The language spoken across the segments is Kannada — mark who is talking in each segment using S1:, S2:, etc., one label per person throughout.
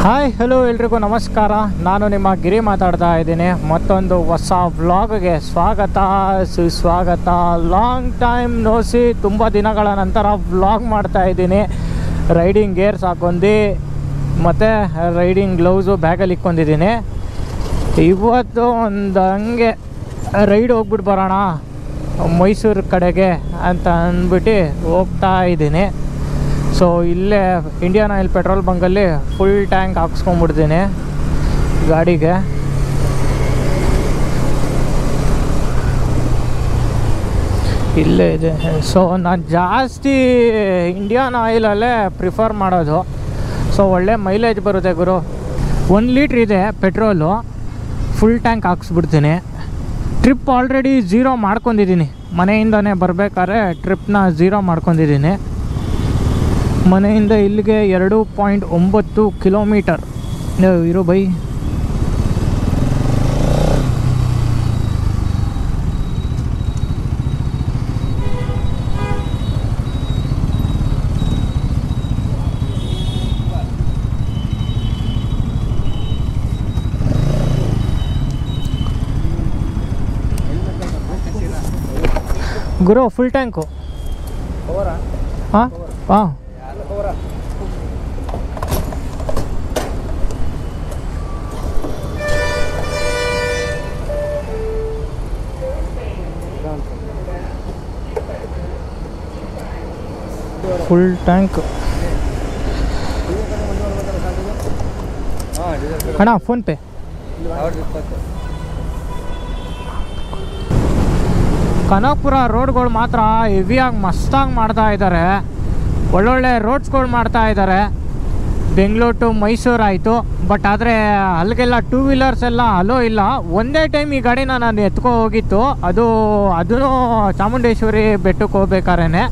S1: ಹಾಯ್ ಹಲೋ ಎಲ್ರಿಗೂ ನಮಸ್ಕಾರ. ನಾನು ನಿಮ್ಮ ಗಿರಿ ಮಾತಾಡ್ತಾ ಇದ್ದೀನಿ. ಮತ್ತೊಂದು ಹೊಸ ವ್ಲಾಗ್ಗೆ ಸ್ವಾಗತ ಸುಸ್ವಾಗತ. ಲಾಂಗ್ ಟೈಮ್ ನೋಸಿ, ತುಂಬ ದಿನಗಳ ನಂತರ ವ್ಲಾಗ್ ಮಾಡ್ತಾ ಇದ್ದೀನಿ. ರೈಡಿಂಗ್ ಗೇರ್ಸ್ ಹಾಕ್ಕೊಂಡು ಮತ್ತು ರೈಡಿಂಗ್ ಗ್ಲೌಸು ಬ್ಯಾಗಲ್ಲಿ ಇಕ್ಕೊಂಡಿದ್ದೀನಿ. ಇವತ್ತು ಒಂದು ಹಂಗೆ ರೈಡ್ ಹೋಗ್ಬಿಟ್ಟು ಬರೋಣ ಮೈಸೂರು ಕಡೆಗೆ ಅಂತ ಅಂದ್ಬಿಟ್ಟು ಹೋಗ್ತಾ ಇದ್ದೀನಿ. ಸೊ ಇಲ್ಲೇ ಇಂಡಿಯನ್ ಆಯಿಲ್ ಪೆಟ್ರೋಲ್ ಬಂಕಲ್ಲಿ ಫುಲ್ ಟ್ಯಾಂಕ್ ಹಾಕ್ಸ್ಕೊಂಡ್ಬಿಡ್ತೀನಿ ಗಾಡಿಗೆ. ಇಲ್ಲೇ ಇದೆ. ಸೊ ನಾನು ಜಾಸ್ತಿ ಇಂಡಿಯನ್ ಆಯಿಲಲ್ಲೇ ಪ್ರಿಫರ್ ಮಾಡೋದು. ಸೊ ಒಳ್ಳೆ ಮೈಲೇಜ್ ಬರುತ್ತೆ ಗುರು. 1 ಲೀಟ್ರ್ ಇದೆ ಪೆಟ್ರೋಲು. ಫುಲ್ ಟ್ಯಾಂಕ್ ಹಾಕ್ಸ್ಬಿಡ್ತೀನಿ. ಟ್ರಿಪ್ ಆಲ್ರೆಡಿ 0 ಮಾಡ್ಕೊಂಡಿದ್ದೀನಿ. ಮನೆಯಿಂದನೇ ಬರಬೇಕಾದ್ರೆ ಟ್ರಿಪ್ನ 0 ಮಾಡ್ಕೊಂಡಿದ್ದೀನಿ. ಮನೆಯಿಂದ ಇಲ್ಲಿಗೆ 2.9 ಕಿಲೋಮೀಟರ್ ಇರೋ ಬೈ. Guru full tank. ಹಾಂ ಹಾಂ ಫುಲ್ ಟ್ಯಾಂಕ್ ಅಣ್ಣ. ಫೋನ್ಪೇ. ಕನಕಪುರ ರೋಡ್ಗಳು ಮಾತ್ರ ಹೆವಿಯಾಗಿ ಮಸ್ತಾಗಿ ಮಾಡ್ತಾ ಇದ್ದಾರೆ. ಒಳ್ಳೊಳ್ಳೆ ರೋಡ್ಸ್ಗಳು ಮಾಡ್ತಾ ಇದ್ದಾರೆ. ಬೆಂಗಳೂರು ಟು ಮೈಸೂರು ಆಯಿತು. ಬಟ್ ಆದರೆ ಅಲ್ಲಿಗೆಲ್ಲ 2 ವೀಲರ್ಸ್ ಎಲ್ಲ ಅಲೋ ಇಲ್ಲ. ಒಂದೇ ಟೈಮ್ ಈ ಗಾಡಿನ ನಾನು ಎತ್ಕೊ ಹೋಗಿತ್ತು. ಅದೂ ಚಾಮುಂಡೇಶ್ವರಿ ಬೆಟ್ಟಕ್ಕೆ ಹೋಗ್ಬೇಕಾದ್ರೆ.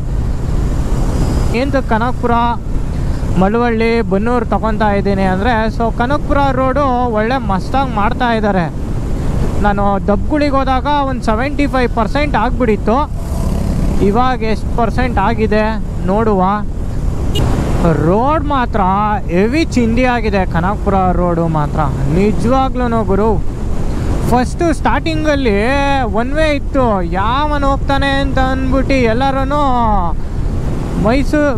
S1: ಏನು ಕನಕಪುರ ಮಳವಳ್ಳಿ ಬನ್ನೂರು ತೊಗೊತಾ ಇದ್ದೀನಿ ಅಂದರೆ, ಸೊ ಕನಕಪುರ ರೋಡು ಒಳ್ಳೆ ಮಸ್ತಾಗಿ ಮಾಡ್ತಾ ಇದ್ದಾರೆ. ನಾನು ದಬ್ಗುಳಿಗೆ ಹೋದಾಗ ಒಂದು 75% ಆಗಿಬಿಟ್ಟಿತ್ತು. ಇವಾಗ ಎಷ್ಟು ಪರ್ಸೆಂಟ್ ಆಗಿದೆ ನೋಡುವ. ರೋಡ್ ಮಾತ್ರ ಹೆವಿ ಚಿಂದಿ ಆಗಿದೆ ಕನಕಪುರ ರೋಡು ಮಾತ್ರ ನಿಜವಾಗ್ಲೂ ಗುರು. ಫಸ್ಟು ಸ್ಟಾರ್ಟಿಂಗಲ್ಲಿ 1 ವೇ ಇತ್ತು. ಯಾವನು ಹೋಗ್ತಾನೆ ಅಂತ ಅಂದ್ಬಿಟ್ಟು ಎಲ್ಲರೂ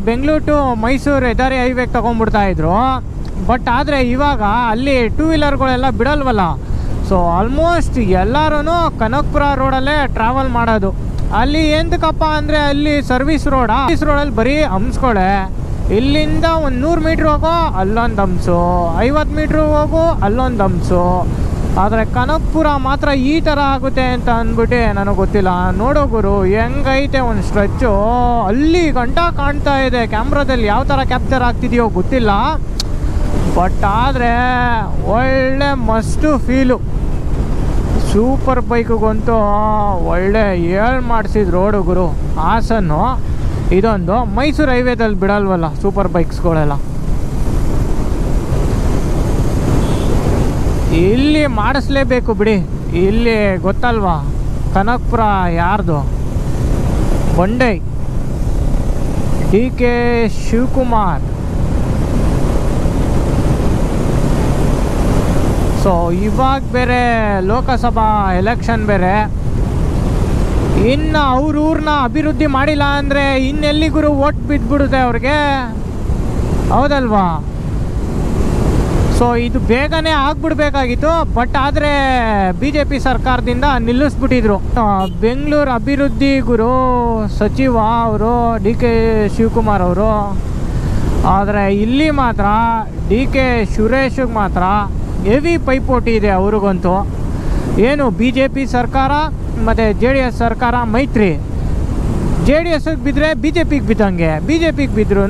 S1: ಬೆಂಗಳೂರು ಟು ಮೈಸೂರು ಹೆದ್ದಾರಿ ಹೈವೇಗೆ ತೊಗೊಂಡ್ಬಿಡ್ತಾಯಿದ್ರು. ಬಟ್ ಆದರೆ ಇವಾಗ ಅಲ್ಲಿ 2 ವೀಲರ್ಗಳೆಲ್ಲ ಬಿಡಲ್ವಲ್ಲ. ಸೊ ಆಲ್ಮೋಸ್ಟ್ ಎಲ್ಲರೂ ಕನಕಪುರ ರೋಡಲ್ಲೇ ಟ್ರಾವೆಲ್ ಮಾಡೋದು. ಅಲ್ಲಿ ಎಂತಕ್ಕಪ್ಪ ಅಂದರೆ ಅಲ್ಲಿ ಸರ್ವಿಸ್ ರೋಡಲ್ಲಿ ಬರೀ ಹಂಸ್ಕೊಳೆ. ಇಲ್ಲಿಂದ ಒಂದು 100 ಮೀಟ್ರ್ ಹೋಗೋ ಅಲ್ಲೊಂದು ಹಂಸು, 50 ಮೀಟ್ರ್ ಹೋಗು ಅಲ್ಲೊಂದು ಹಂಸು. ಆದರೆ ಕನಕಪುರ ಮಾತ್ರ ಈ ಥರ ಆಗುತ್ತೆ ಅಂತ ಅಂದ್ಬಿಟ್ಟು ನನಗೆ ಗೊತ್ತಿಲ್ಲ. ನೋಡೋ ಗುರು ಹೆಂಗೈತೆ ಒಂದು ಸ್ಟ್ರೆಚ್ಚು. ಅಲ್ಲಿ ಗಂಟ ಕಾಣ್ತಾ ಇದೆ. ಕ್ಯಾಮ್ರಾದಲ್ಲಿ ಯಾವ ಥರ ಕ್ಯಾಪ್ಚರ್ ಆಗ್ತಿದೆಯೋ ಗೊತ್ತಿಲ್ಲ. ಬಟ್ ಆದರೆ ಒಳ್ಳೆ ಮಸ್ತು ಫೀಲು. ಸೂಪರ್ ಬೈಕಿಗಂತೂ ಒಳ್ಳೆ ಮಾಡಿಸಿದ ರೋಡು ಗುರು. ಹಾಸನ್ನು ಇದೊಂದು ಮೈಸೂರು ಹೈವೇದಲ್ಲಿ ಬಿಡಲ್ವಲ್ಲ ಸೂಪರ್ ಬೈಕ್ಸ್ಗಳೆಲ್ಲ. ಇಲ್ಲಿ ಮಾಡಿಸ್ಲೇಬೇಕು ಬಿಡಿ. ಇಲ್ಲಿ ಗೊತ್ತಲ್ವಾ ಕನಕಪುರ ಯಾರ್ದು? ಬಂಡೈ DK ಶಿವಕುಮಾರ್. ಸೊ ಇವಾಗ ಬೇರೆ ಲೋಕಸಭಾ ಎಲೆಕ್ಷನ್ ಬೇರೆ. ಇನ್ನು ಅವ್ರ ಊರನ್ನ ಅಭಿವೃದ್ಧಿ ಮಾಡಿಲ್ಲ ಅಂದರೆ ಇನ್ನೆಲ್ಲಿಗೂ ಓಟ್ ಬಿದ್ದುಬಿಡುತ್ತೆ ಅವ್ರಿಗೆ, ಹೌದಲ್ವಾ? ಸೊ ಇದು ಬೇಗನೆ ಆಗ್ಬಿಡ್ಬೇಕಾಗಿತ್ತು. ಬಟ್ ಆದರೆ BJP ಸರ್ಕಾರದಿಂದ ನಿಲ್ಲಿಸ್ಬಿಟ್ಟಿದ್ರು. ಬೆಂಗಳೂರು ಅಭಿವೃದ್ಧಿ ಗುರು ಸಚಿವ ಅವರು DK ಶಿವಕುಮಾರ್ ಅವರು. ಆದರೆ ಇಲ್ಲಿ ಮಾತ್ರ DK ಸುರೇಶ್ಗೆ ಮಾತ್ರ ಹೆವಿ ಪೈಪೋಟಿ ಇದೆ ಅವ್ರಿಗಂತೂ. ಏನು BJP ಸರ್ಕಾರ ಮತ್ತು JDS ಸರ್ಕಾರ ಮೈತ್ರಿ. JDSಗೆ ಬಿದ್ದರೆ BJPಗೆ ಬಿದ್ದಂಗೆ, BJPಗೆ ಬಿದ್ದರೂ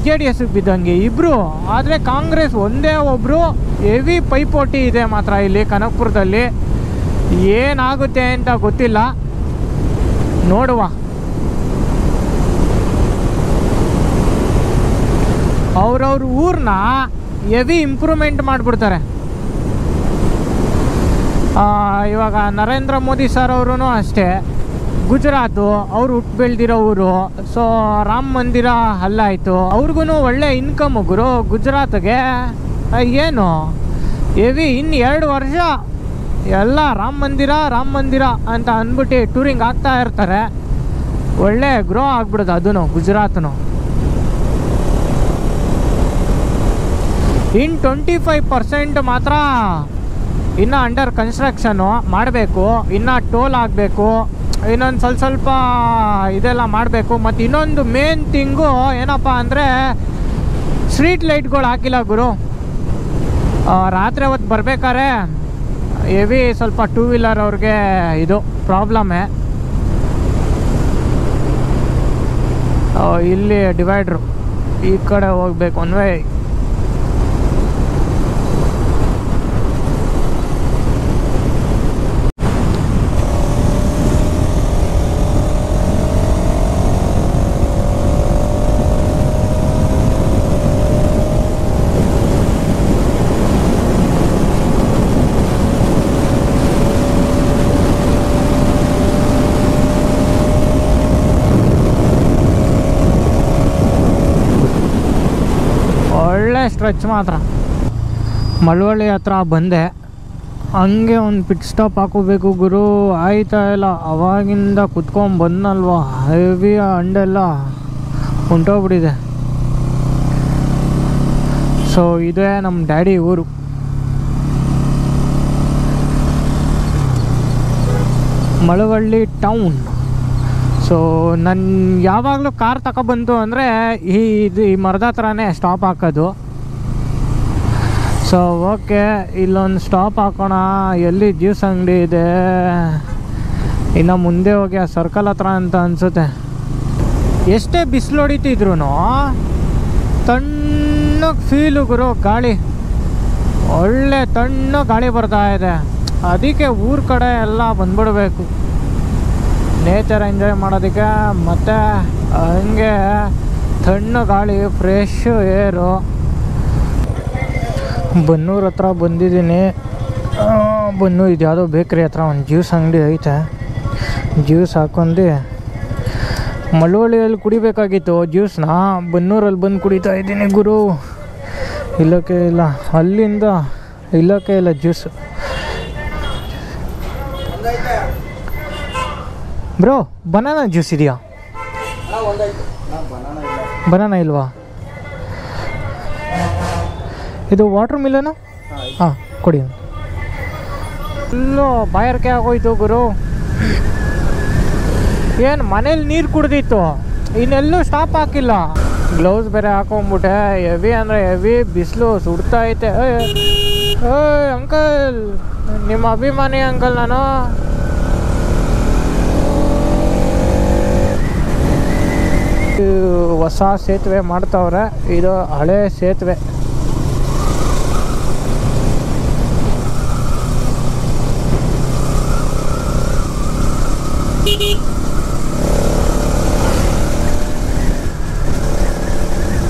S1: JDSಗೆ ಬಿದ್ದಂಗೆ ಇಬ್ಬರು. ಆದರೆ ಕಾಂಗ್ರೆಸ್ ಒಂದೇ ಒಬ್ಬರು. ಹೆವಿ ಪೈಪೋಟಿ ಇದೆ ಮಾತ್ರ ಇಲ್ಲಿ ಕನಕಪುರದಲ್ಲಿ. ಏನಾಗುತ್ತೆ ಅಂತ ಗೊತ್ತಿಲ್ಲ, ನೋಡುವ. ಅವ್ರವ್ರ ಊರನ್ನ ಹೆವಿ ಇಂಪ್ರೂವ್ಮೆಂಟ್ ಮಾಡಿಬಿಡ್ತಾರೆ. ಇವಾಗ ನರೇಂದ್ರ ಮೋದಿ ಸರ್ ಅವರು ಅಷ್ಟೇ. ಗುಜರಾತು ಅವ್ರು ಹುಟ್ಟು ಬೆಳೆದಿರೋ ಊರು. ಸೊ ರಾಮ ಮಂದಿರ ಅಲ್ಲಾಯಿತು, ಅವ್ರಿಗೂ ಒಳ್ಳೆ ಇನ್ಕಮ್ ಗುರು. ಗುಜರಾತ್ಗೆ ಏನು ಹೆವಿ ಇನ್ನು 2 ವರ್ಷ ಎಲ್ಲ ರಾಮ ಮಂದಿರ ಅಂತ ಅಂದ್ಬಿಟ್ಟು ಟೂರಿಂಗ್ ಆಗ್ತಾ ಇರ್ತಾರೆ. ಒಳ್ಳೆ ಗ್ರೋ ಆಗ್ಬಿಡುತ್ತೆ ಅದೂ ಗುಜರಾತ್ನು. ಇನ್ನು 25% ಮಾತ್ರ ಇನ್ನು ಅಂಡರ್ ಕನ್ಸ್ಟ್ರಕ್ಷನು ಮಾಡಬೇಕು. ಇನ್ನು ಟೋಲ್ ಆಗಬೇಕು, ಇನ್ನೊಂದು ಸ್ವಲ್ಪ ಇದೆಲ್ಲ ಮಾಡಬೇಕು. ಮತ್ತು ಇನ್ನೊಂದು ಮೇನ್ ಥಿಂಗು ಏನಪ್ಪ ಅಂದರೆ ಸ್ಟ್ರೀಟ್ ಲೈಟ್ಗಳು ಹಾಕಿಲ್ಲ ಗುರು. ರಾತ್ರಿ ಹೊತ್ತು ಬರ್ಬೇಕಾದ್ರೆ ಹೆವಿ ಸ್ವಲ್ಪ 2 ವೀಲರ್ ಅವ್ರಿಗೆ ಇದು ಪ್ರಾಬ್ಲಮ್ಮೇ. ಇಲ್ಲಿ ಡಿವೈಡ್ರು ಈ ಕಡೆ ಹೋಗ್ಬೇಕು ಒನ್ ವೇ. ಸ್ಟ್ರೆಚ್ ಮಾತ್ರ. ಮಳವಳ್ಳಿ ಹತ್ರ ಬಂದೆ, ಹಂಗೆ ಒಂದು ಪಿಟ್ ಸ್ಟಾಪ್ ಹಾಕೋಬೇಕು ಗುರು. ಆಯ್ತಾ ಇಲ್ಲ, ಅವಾಗಿಂದ ಕುತ್ಕೊಂಡು ಬಂದಲ್ವ, ಹೆವಿ ಅಂಡೆಲ್ಲ ಹೊಂಟೋಗ್ಬಿಟ್ಟಿದೆ. ಸೊ ಇದೇ ನಮ್ಮ ಡ್ಯಾಡಿ ಊರು. ಮಳವಳ್ಳಿ ಟೌನ್. ಸೊ ನನ್ನ ಯಾವಾಗಲೂ ಕಾರ್ ತಗೊಬಂತು ಅಂದರೆ ಈ ಮರದ ಹತ್ರನೇ ಸ್ಟಾಪ್ ಹಾಕೋದು. ಸೊ ಓಕೆ, ಇಲ್ಲೊಂದು ಸ್ಟಾಪ್ ಹಾಕೋಣ. ಎಲ್ಲಿ ಜ್ಯೂಸ್ ಅಂಗಡಿ ಇದೆ, ಇನ್ನು ಮುಂದೆ ಹೋಗಿ ಆ ಸರ್ಕಲ್ ಹತ್ರ ಅಂತ ಅನಿಸುತ್ತೆ. ಎಷ್ಟೇ ಬಿಸಿಲು ಹೊಡಿತಿದ್ರು ತಣ್ಣಗೆ ಫೀಲು ಗುರು. ಗಾಳಿ ಒಳ್ಳೆ ತಣ್ಣಗೆ ಗಾಳಿ ಬರ್ತಾ ಇದೆ. ಅದಕ್ಕೆ ಊರ ಕಡೆ ಎಲ್ಲ ಬಂದ್ಬಿಡ್ಬೇಕು ನೇಚರ್ ಎಂಜಾಯ್ ಮಾಡೋದಕ್ಕೆ. ಮತ್ತು ಹಂಗೆ ತಣ್ಣು ಗಾಳಿ, ಫ್ರೆಶ್ ಏರು. ಬನ್ನೂರು ಹತ್ರ ಬಂದಿದ್ದೀನಿ. ಬನ್ನೂರು ಇದು ಯಾವುದೋ ಬೇಕ್ರಿ ಹತ್ರ ಒಂದು ಜ್ಯೂಸ್ ಅಂಗಡಿ ಐತೆ. ಜ್ಯೂಸ್ ಹಾಕೊಂಡು ಮಳವಳ್ಳಿಯಲ್ಲಿ ಕುಡಿಬೇಕಾಗಿತ್ತು ಜ್ಯೂಸ್ನ, ಬನ್ನೂರಲ್ಲಿ ಬಂದು ಕುಡಿತಾ ಇದ್ದೀನಿ ಗುರು. ಇಲ್ಲಕ್ಕೆ ಇಲ್ಲ, ಅಲ್ಲಿಂದ ಇಲ್ಲಕ್ಕೆ ಇಲ್ಲ ಜ್ಯೂಸು. ಬ್ರೋ ಬನಾನಾ ಜ್ಯೂಸ್ ಇದೆಯಾ? ಬನಾನಾ ಇಲ್ವಾ? ಇದು ವಾಟರ್ ಮಿಲನು? ಹಾಂ ಕೊಡಿ. ಫುಲ್ಲು ಬಾಯಾರಿಕೆ ಆಗೋಯ್ತು ಗುರು. ಏನು ಮನೇಲಿ ನೀರು ಕುಡ್ದಿತ್ತು, ಇನ್ನೆಲ್ಲೂ ಸ್ಟಾಪ್ ಹಾಕಿಲ್ಲ. ಗ್ಲೌಸ್ ಬೇರೆ ಹಾಕೊಂಬಿಟ್ಟೆ. ಹೆವಿ ಅಂದರೆ ಹೆವಿ ಬಿಸಿಲು ಸುಡ್ತಾ ಐತೆ. ಏಯ್ ಅಂಕಲ್, ನಿಮ್ಮ ಅಭಿಮಾನಿ ಅಂಕಲ್ ನಾನು. ಹೊಸ ಸೇತುವೆ ಮಾಡ್ತಾವ್ರೆ, ಇದು ಹಳೆ ಸೇತುವೆ.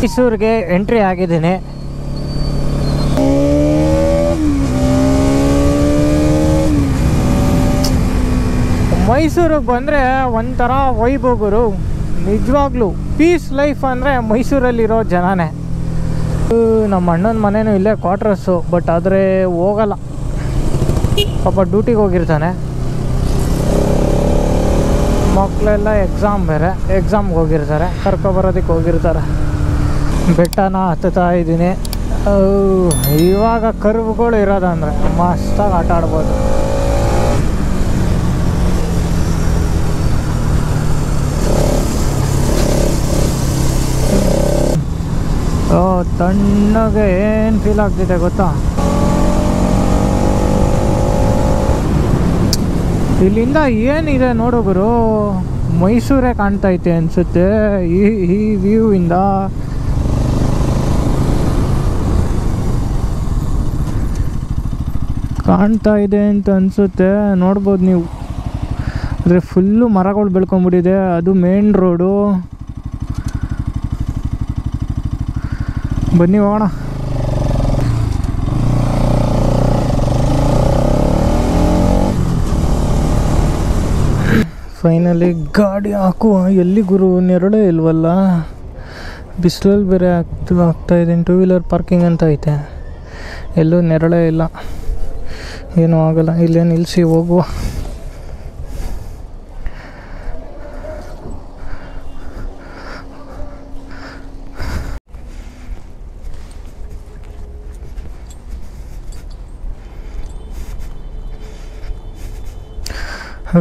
S1: ಮೈಸೂರಿಗೆ ಎಂಟ್ರಿ ಆಗಿದ್ದೀನಿ. ಮೈಸೂರಿಗೆ ಬಂದರೆ ಒಂಥರ ವೈಬ್ ಗುರು. ನಿಜವಾಗ್ಲೂ ಪೀಸ್ ಲೈಫ್ ಅಂದರೆ ಮೈಸೂರಲ್ಲಿರೋ ಜನನೇ. ನಮ್ಮ ಅಣ್ಣನ ಮನೇನೂ ಇಲ್ಲೇ ಕ್ವಾರ್ಟರ್ಸು, ಬಟ್ ಆದರೆ ಹೋಗಲ್ಲ, ಪಾಪ ಡ್ಯೂಟಿಗೆ ಹೋಗಿರ್ತಾನೆ. ಮಕ್ಕಳೆಲ್ಲ ಎಕ್ಸಾಮ್ ಬೇರೆ, ಎಕ್ಸಾಮ್ಗೆ ಹೋಗಿರ್ತಾರೆ, ಕರ್ಕೊಬರೋದಕ್ಕೆ ಹೋಗಿರ್ತಾರೆ. ಬೆಟ್ಟನ ಹತ್ತುತ್ತಾ ಇದ್ದೀನಿ. ಇವಾಗ ಕರ್ವ್ಗಳು ಇರೋದಂದರೆ ಮಸ್ತಾಗಿ ಆಟ ಆಡ್ಬೋದು. ತಣ್ಣಗೆ ಏನು ಫೀಲ್ ಆಗ್ತಿದೆ ಗೊತ್ತಾ? ಇಲ್ಲಿಂದ ಏನಿದೆ ನೋಡು ಗುರು, ಮೈಸೂರೇ ಕಾಣ್ತೈತೆ ಅನಿಸುತ್ತೆ ಈ ವ್ಯೂ ಇಂದ. ಕಾಣ್ತಾ ಇದೆ ಅಂತ ಅನಿಸುತ್ತೆ, ನೋಡ್ಬೋದು ನೀವು. ಆದರೆ ಫುಲ್ಲು ಮರಗಳು ಬೆಳ್ಕೊಂಬಿಟ್ಟಿದೆ. ಅದು ಮೇನ್ ರೋಡು. ಬನ್ನಿ ಹೋಗೋಣ. ಫೈನಲಿ ಗಾಡಿ ಹಾಕುವ. ಎಲ್ಲಿ ಗುರು, ನೆರಳೇ ಇಲ್ವಲ್ಲ, ಬಿಸಿಲಲ್ಲಿ ಬೇರೆ ಆಗ್ತಾಯಿದ್ದೀನಿ. 2 ವೀಲರ್ ಪಾರ್ಕಿಂಗ್ ಅಂತ ಐತೆ, ಎಲ್ಲೂ ನೆರಳೇ ಇಲ್ಲ, ಏನೂ ಆಗಲ್ಲ. ಇಲ್ಲೇ ನಿಲ್ಲಿಸಿ ಹೋಗುವ.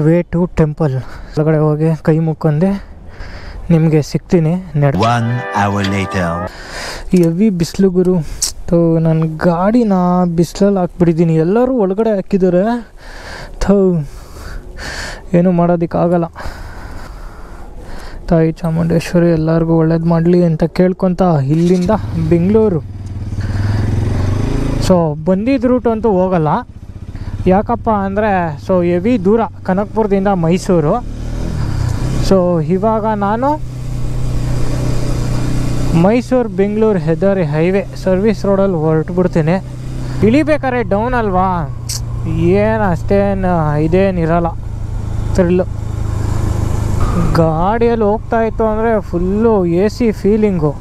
S1: ವೇ ಟು ಟೆಂಪಲ್ ಒಳಗಡೆ ಹೋಗಿ ಕೈ ಮುಕ್ಕೊಂಡೆ ನಿಮಗೆ ಸಿಗ್ತೀನಿ. ಹೆವಿ ಬಿಸಿಲು ಗುರು. ನನ್ನ ಗಾಡಿನ ಬಿಸಿಲಲ್ಲಿ ಹಾಕ್ಬಿಟ್ಟಿದ್ದೀನಿ. ಎಲ್ಲರೂ ಒಳಗಡೆ ಹಾಕಿದ್ದಾರೆ. ಏನೂ ಮಾಡೋದಕ್ಕಾಗಲ್ಲ. ತಾಯಿ ಚಾಮುಂಡೇಶ್ವರಿ ಎಲ್ಲರಿಗೂ ಒಳ್ಳೇದು ಮಾಡಲಿ ಅಂತ ಕೇಳ್ಕೊತ ಇಲ್ಲಿಂದ ಬೆಂಗಳೂರು. ಸೊ ಬಂದಿದ್ದ ರೂಟ್ ಅಂತೂ ಹೋಗಲ್ಲ. ಯಾಕಪ್ಪ ಅಂದರೆ ಹೆವಿ ದೂರ ಕನಕಪುರದಿಂದ ಮೈಸೂರು. ಸೊ ಇವಾಗ ನಾನು ಮೈಸೂರು ಬೆಂಗಳೂರು ಹೆದ್ದಾರಿ ಹೈವೇ ಸರ್ವಿಸ್ ರೋಡಲ್ಲಿ ಹೊರಟುಬಿಡ್ತೀನಿ. ಇಳಿಬೇಕಾದ್ರೆ ಡೌನ್ ಅಲ್ವಾ, ಏನು ಅಷ್ಟೇನು ಇದೇನಿರಲ್ಲ ಥ್ರಿಲ್ಲು. ಗಾಡಿಯಲ್ಲಿ ಹೋಗ್ತಾಯಿತ್ತು ಅಂದರೆ full A C feeling.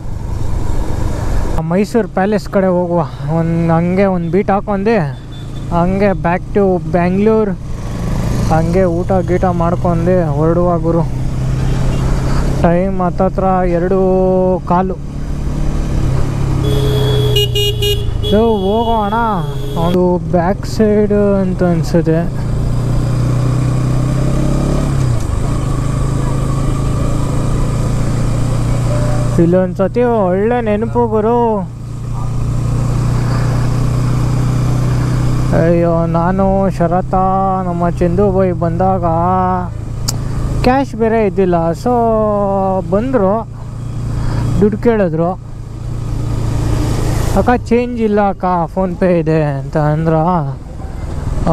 S1: Mysuru palace ಕಡೆ ಹೋಗುವ. ಹಂಗೆ ಒಂದು ಬೀಟ್ ಹಾಕೊಂಡೆ ಹಂಗೆ ಬ್ಯಾಕ್ ಟು ಬ್ಯಾಂಗ್ಳೂರು. ಹಂಗೆ ಊಟ ಗೀಟ ಮಾಡ್ಕೊಂಡೆ ಹೊರಡುವ ಗುರು. ಟೈಮ್ ಹತ್ತತ್ರ 2:15. ಹೋಗೋಣ. ಒಂದು ಬ್ಯಾಕ್ ಸೈಡ್ ಅಂತ ಅನಿಸುತ್ತೆ. ಇಲ್ಲೊಂದು ಸತಿ ಒಳ್ಳೆ ನೆನಪು ಗುರು. ಅಯ್ಯೋ, ನಾನು ಶರತ ನಮ್ಮ ಚಂದು ಬಾಯ್ ಬಂದಾಗ ಕ್ಯಾಶ್ ಬೇರೆ ಇದ್ದಿಲ್ಲ. ಸೊ ಬಂದರು, ದುಡ್ಡು ಕೇಳಿದ್ರು. ಅಕ್ಕ ಚೇಂಜ್ ಇಲ್ಲ ಅಕ್ಕ, ಫೋನ್ಪೇ ಇದೆ ಅಂತ ಅಂದ್ರ.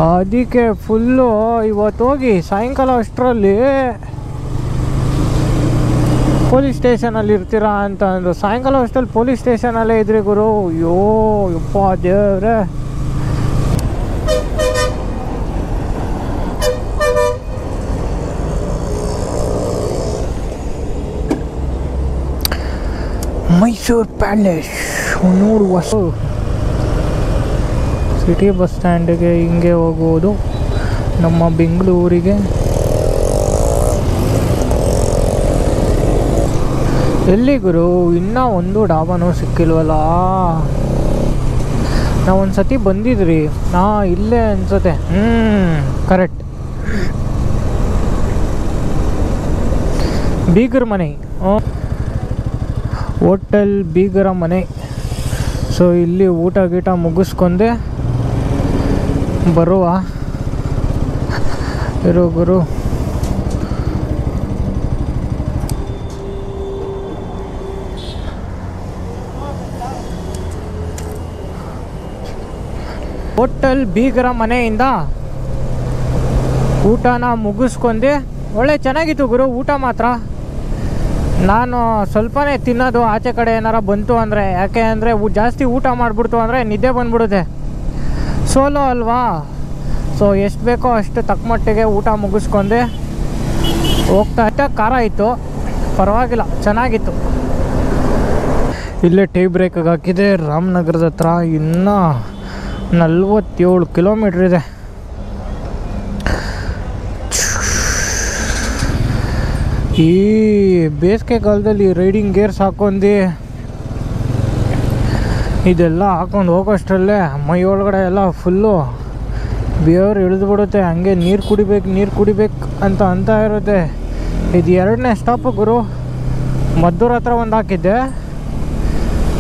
S1: ಅದಕ್ಕೆ ಫುಲ್ಲು ಇವತ್ತು ಹೋಗಿ ಸಾಯಂಕಾಲ ಅಷ್ಟರಲ್ಲಿ ಪೊಲೀಸ್ ಸ್ಟೇಷನಲ್ಲಿ ಇರ್ತೀರಾ ಅಂತ ಅಂದರು. ಸಾಯಂಕಾಲ ಅಷ್ಟರಲ್ಲಿ ಪೊಲೀಸ್ ಸ್ಟೇಷನಲ್ಲೇ ಇದ್ರಿ ಗುರು. ಅಯ್ಯೋ ಯಪ್ಪ ದೇವ್ರೆ. ಮೈಸೂರು ಪ್ಯಾಲೇಸ್ ನೋಡುವ. ಸಿಟಿ ಬಸ್ ಸ್ಟ್ಯಾಂಡಿಗೆ ಹಿಂಗೆ ಹೋಗುವುದು ನಮ್ಮ ಬೆಂಗಳೂರಿಗೆ. ಎಲ್ಲಿ ಗುರು, ಇನ್ನೂ ಒಂದು ಡಾಬಾನೂ ಸಿಕ್ಕಿಲ್ವಲ್ಲ. ನಾವೊಂದು ಸತಿ ಬಂದಿದ್ರಿ, ಇಲ್ಲೇ ಅನ್ಸುತ್ತೆ. ಕರೆಕ್ಟ್, ಬೀಗರ ಮನೆ, ಹೋಟೆಲ್ ಬೀಗರ ಮನೆ. ಸೊ ಇಲ್ಲಿ ಊಟ ಗೀಟ ಮುಗಿಸ್ಕೊಂಡೆ ಬರುವ ಇರೋ ಗುರು. ಹೋಟೆಲ್ ಬೀಗರ ಮನೆಯಿಂದ ಊಟನ ಮುಗಿಸ್ಕೊಂಡೆ. ಒಳ್ಳೆ ಚೆನ್ನಾಗಿತ್ತು ಗುರು ಊಟ ಮಾತ್ರ. ನಾನು ಸ್ವಲ್ಪನೇ ತಿನ್ನೋದು ಆಚೆ ಕಡೆ ಏನಾರ ಬಂತು ಅಂದರೆ. ಯಾಕೆ ಅಂದರೆ ಜಾಸ್ತಿ ಊಟ ಮಾಡಿಬಿಡ್ತು ಅಂದರೆ ನಿದ್ದೆ ಬಂದ್ಬಿಡುತ್ತೆ. ಸೋಲೋ ಅಲ್ವಾ. ಸೊ ಎಷ್ಟು ಬೇಕೋ ಅಷ್ಟು ತಕ್ಕ ಮಟ್ಟಿಗೆ ಊಟ ಮುಗಿಸ್ಕೊಂಡೆ ಹೋಗ್ತಾ. ಖಾರ ಇತ್ತು, ಪರವಾಗಿಲ್ಲ, ಚೆನ್ನಾಗಿತ್ತು. ಇಲ್ಲೇ ಟೀ ಬ್ರೇಕಿಗೆ ಹಾಕಿದೆ. ರಾಮನಗರದ ಹತ್ರ ಇನ್ನೂ 47 ಕಿಲೋಮೀಟ್ರ್ ಇದೆ. ಈ ಬೇಸಿಗೆ ಕಾಲದಲ್ಲಿ ರೈಡಿಂಗ್ ಗೇರ್ಸ್ ಹಾಕೊಂಡು ಇದೆಲ್ಲ ಹಾಕೊಂಡು ಹೋಗೋಷ್ಟರಲ್ಲೇ ಮೈ ಒಳಗಡೆ ಎಲ್ಲ ಫುಲ್ಲು ಬೇವ್ರು ಇಳಿದ್ಬಿಡುತ್ತೆ. ಹಂಗೆ ನೀರು ಕುಡಿಬೇಕು ಅಂತ ಇರುತ್ತೆ. ಇದು 2ನೇ ಸ್ಟಾಪು ಗುರು. ಮದ್ದೂರು ಹತ್ರ ಒಂದು ಹಾಕಿದ್ದೆ,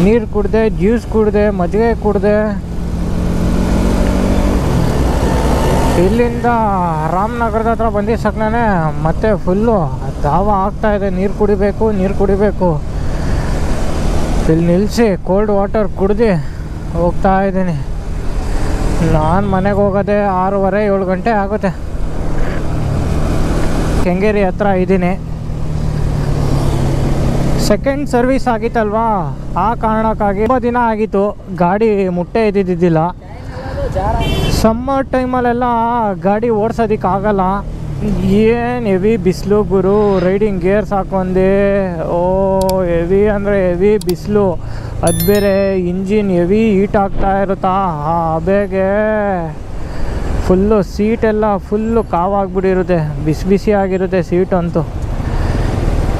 S1: ನೀರು ಕುಡಿದೆ, ಜ್ಯೂಸ್ ಕುಡಿದೆ, ಮಜ್ಜಿಗೆ ಕುಡಿದೆ. ಇಲ್ಲಿಂದ ರಾಮನಗರದ ಹತ್ರ ಬಂದಿದ್ದ ಸಕ್ನೇ ಮತ್ತೆ ಫುಲ್ಲು ದಾವ ಆಗ್ತಾಯಿದೆ. ನೀರು ಕುಡಿಬೇಕು. ಇಲ್ಲಿ ನಿಲ್ಲಿಸಿ ಕೋಲ್ಡ್ ವಾಟರ್ ಕುಡ್ದು ಹೋಗ್ತಾ ಇದ್ದೀನಿ. ನಾನು ಮನೆಗೆ ಹೋಗೋದೆ 6:30-7 ಗಂಟೆ ಆಗುತ್ತೆ. ಕೆಂಗೇರಿ ಹತ್ರ ಇದ್ದೀನಿ. ಸೆಕೆಂಡ್ ಸರ್ವಿಸ್ ಆಗಿತ್ತಲ್ವಾ, ಆ ಕಾರಣಕ್ಕಾಗಿ ತುಂಬ ದಿನ ಆಗಿತ್ತು ಗಾಡಿ ಮುಟ್ಟೆ ಇದ್ದಿದ್ದಿಲ್ಲ. ಸಮ್ಮರ್ ಟೈಮಲ್ಲೆಲ್ಲ ಗಾಡಿ ಓಡಿಸೋದಕ್ಕಾಗಲ್ಲ. ಏನು ಹೆವಿ ಬಿಸಿಲು ಗುರು. ರೈಡಿಂಗ್ ಗೇರ್ಸ್ ಹಾಕೊಂಡೆ. ಹೆವಿ ಅಂದರೆ ಹೆವಿ ಬಿಸಿಲು. ಅದು ಬೇರೆ ಇಂಜಿನ್ ಹೆವಿ ಹೀಟ್ ಆಗ್ತಾ ಇರುತ್ತಾ ಬೇಗೆ ಫುಲ್ಲು ಸೀಟೆಲ್ಲ ಫುಲ್ಲು ಕಾವಾಗಿಬಿಟ್ಟಿರುತ್ತೆ, ಬಿಸಿ ಬಿಸಿ ಆಗಿರುತ್ತೆ ಸೀಟ್ ಅಂತೂ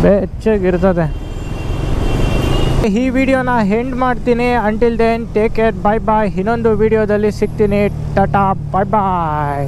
S1: ಬೆಚ್ಚಗಿರ್ತದೆ. ಈ ವಿಡಿಯೋನ ಎಂಡ್ ಮಾಡ್ತೀನಿ. ಅಂಟಿಲ್ ದೆನ್ ಟೇಕ್ ಕೇರ್, ಬಾಯ್ ಬಾಯ್. ಇನ್ನೊಂದು ವಿಡಿಯೋದಲ್ಲಿ ಸಿಗ್ತೀನಿ. ಟಾಟಾ, ಬಾಯ್ ಬಾಯ್.